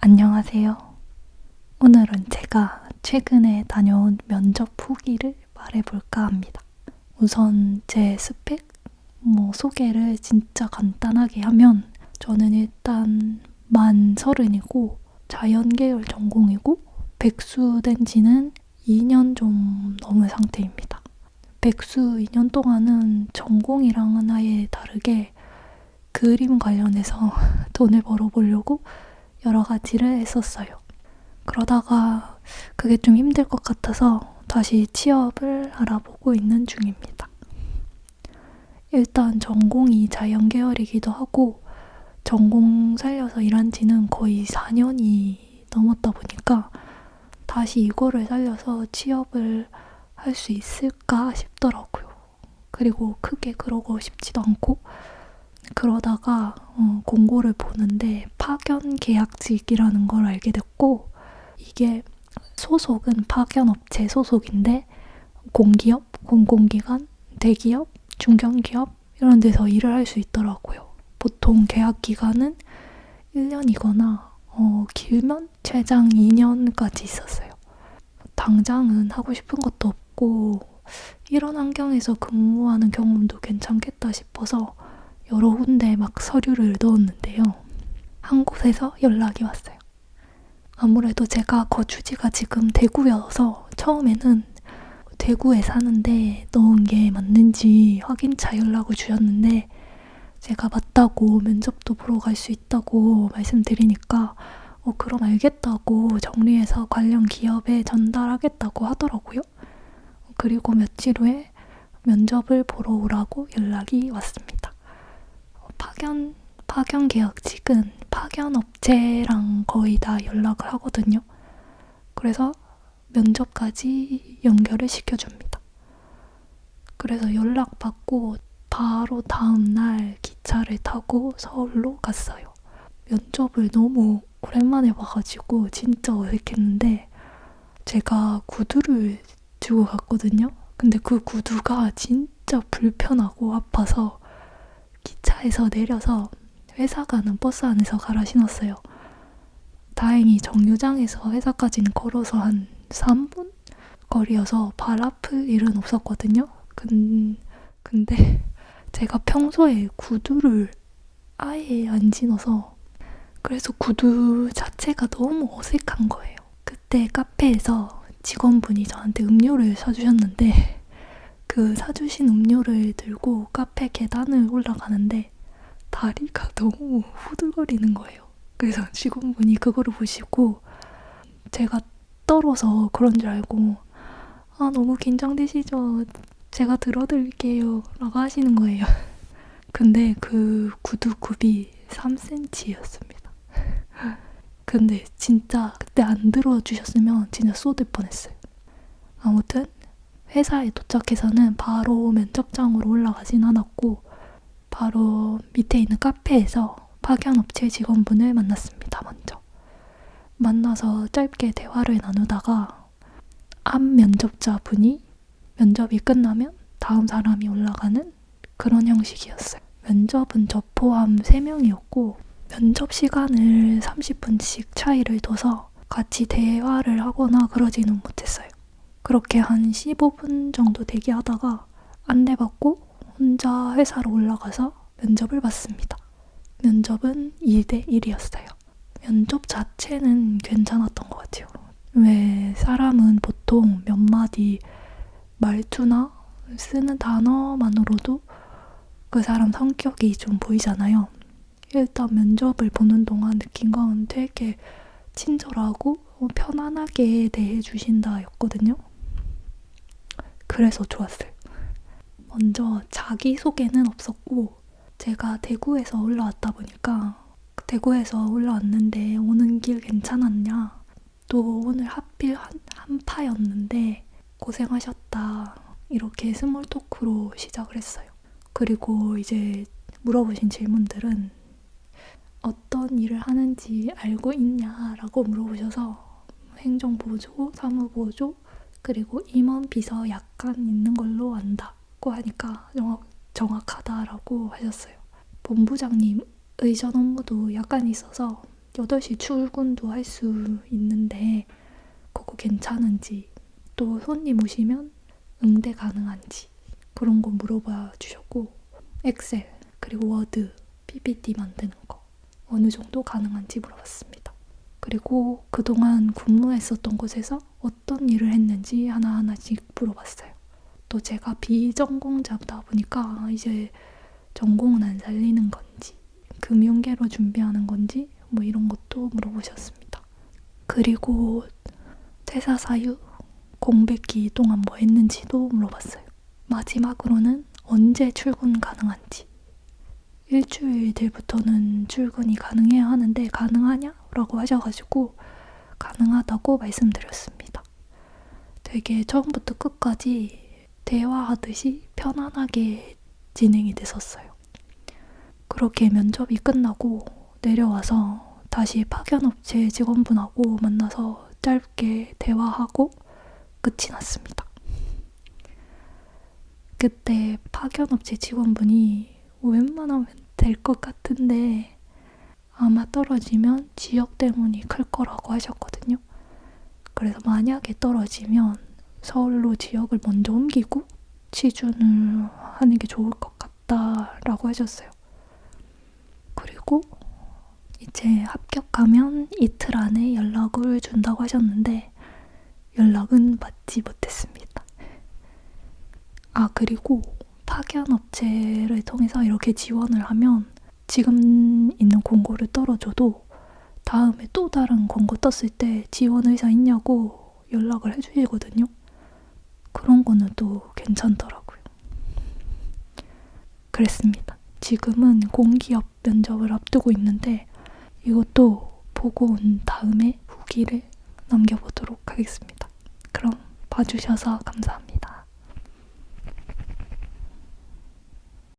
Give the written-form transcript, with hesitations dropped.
안녕하세요. 오늘은 제가 최근에 다녀온 면접 후기를 말해볼까 합니다. 우선 제 스펙, 소개를 진짜 간단하게 하면 저는 일단 만 30이고 자연계열 전공이고 백수된 지는 2년 좀 넘은 상태입니다. 백수 2년 동안은 전공이랑은 아예 다르게 그림 관련해서 돈을 벌어보려고 여러 가지를 했었어요. 그러다가 그게 좀 힘들 것 같아서 다시 취업을 알아보고 있는 중입니다. 일단 전공이 자연 계열이기도 하고 전공 살려서 일한 지는 거의 4년이 넘었다 보니까 다시 이거를 살려서 취업을 할 수 있을까 싶더라고요. 그리고 크게 그러고 싶지도 않고 그러다가 공고를 보는데 파견 계약직이라는 걸 알게 됐고 이게 소속은 파견업체 소속인데 공기업, 공공기관, 대기업, 중견기업 이런 데서 일을 할 수 있더라고요. 보통 계약 기간은 1년이거나 길면 최장 2년까지 있었어요. 당장은 하고 싶은 것도 없고 이런 환경에서 근무하는 경험도 괜찮겠다 싶어서 여러 군데 막 서류를 넣었는데요. 한 곳에서 연락이 왔어요. 아무래도 제가 거주지가 지금 대구여서 처음에는 대구에 사는데 넣은 게 맞는지 확인차 연락을 주셨는데 제가 맞다고 면접도 보러 갈 수 있다고 말씀드리니까 그럼 알겠다고 정리해서 관련 기업에 전달하겠다고 하더라고요. 그리고 며칠 후에 면접을 보러 오라고 연락이 왔습니다. 파견 계약직은 파견 업체랑 거의 다 연락을 하거든요. 그래서 면접까지 연결을 시켜줍니다. 그래서 연락받고 바로 다음날 기차를 타고 서울로 갔어요. 면접을 너무 오랜만에 봐가지고 진짜 어색했는데 제가 구두를 주고 갔거든요. 근데 그 구두가 진짜 불편하고 아파서 기차에서 내려서 회사 가는 버스 안에서 갈아 신었어요. 다행히 정류장에서 회사까지는 걸어서 한 3분 거리여서 발 아플 일은 없었거든요. 근데 제가 평소에 구두를 아예 안 신어서 그래서 구두 자체가 너무 어색한 거예요. 그때 카페에서 직원분이 저한테 음료를 사주셨는데 그 사주신 음료를 들고 카페 계단을 올라가는데 다리가 너무 후들거리는 거예요. 그래서 직원분이 그거를 보시고 제가 떨어서 그런 줄 알고 너무 긴장되시죠? 제가 들어드릴게요 라고 하시는 거예요. 근데 그 구두굽이 3cm였습니다. 근데 진짜 그때 안 들어주셨으면 진짜 쏟을 뻔했어요. 아무튼 회사에 도착해서는 바로 면접장으로 올라가진 않았고 바로 밑에 있는 카페에서 파견업체 직원분을 만났습니다. 먼저 만나서 짧게 대화를 나누다가 앞 면접자분이 면접이 끝나면 다음 사람이 올라가는 그런 형식이었어요. 면접은 저 포함 3명이었고 면접 시간을 30분씩 차이를 둬서 같이 대화를 하거나 그러지는 못했어요. 그렇게 한 15분 정도 대기하다가 안내받고 혼자 회사로 올라가서 면접을 봤습니다. 면접은 2대1이었어요. 면접 자체는 괜찮았던 것 같아요. 왜 사람은 보통 몇 마디 말투나 쓰는 단어만으로도 그 사람 성격이 좀 보이잖아요. 일단 면접을 보는 동안 느낀 건 되게 친절하고 편안하게 대해주신다 였거든요. 그래서 좋았어요. 먼저 자기소개는 없었고 제가 대구에서 올라왔다 보니까 대구에서 올라왔는데 오는 길 괜찮았냐? 또 오늘 하필 한파였는데 고생하셨다. 이렇게 스몰 토크로 시작을 했어요. 그리고 이제 물어보신 질문들은 어떤 일을 하는지 알고 있냐라고 물어보셔서 행정보조, 사무보조, 그리고 임원 비서 약간 있는 걸로 안다고 하니까 정확하다라고 하셨어요. 본부장님 의전 업무도 약간 있어서 8시 출근도 할 수 있는데 그거 괜찮은지, 또 손님 오시면 응대 가능한지 그런 거 물어봐 주셨고, 엑셀 그리고 워드, PPT 만드는 거 어느 정도 가능한지 물어봤습니다. 그리고 그동안 근무했었던 곳에서 어떤 일을 했는지 하나하나씩 물어봤어요. 또 제가 비전공자다 보니까 이제 전공은 안 살리는 건지, 금융계로 준비하는 건지 뭐 이런 것도 물어보셨습니다. 그리고 퇴사 사유, 공백기 동안 뭐 했는지도 물어봤어요. 마지막으로는 언제 출근 가능한지. 일주일 뒤부터는 출근이 가능해야 하는데 가능하냐? 라고 하셔가지고 가능하다고 말씀드렸습니다. 되게 처음부터 끝까지 대화하듯이 편안하게 진행이 됐었어요. 그렇게 면접이 끝나고 내려와서 다시 파견업체 직원분하고 만나서 짧게 대화하고 끝이 났습니다. 그때 파견업체 직원분이 웬만하면 될 것 같은데 아마 떨어지면 지역 때문이 클 거라고 하셨거든요. 그래서 만약에 떨어지면 서울로 지역을 먼저 옮기고 취준을 하는 게 좋을 것 같다라고 하셨어요. 그리고 이제 합격하면 이틀 안에 연락을 준다고 하셨는데 연락은 받지 못했습니다. 아, 그리고 파견 업체를 통해서 이렇게 지원을 하면 지금 있는 공고를 떨어져도 다음에 또 다른 공고 떴을 때 지원 의사 있냐고 연락을 해주시거든요. 그런 거는 또 괜찮더라고요. 그랬습니다. 지금은 공기업 면접을 앞두고 있는데 이것도 보고 온 다음에 후기를 남겨보도록 하겠습니다. 그럼 봐주셔서 감사합니다.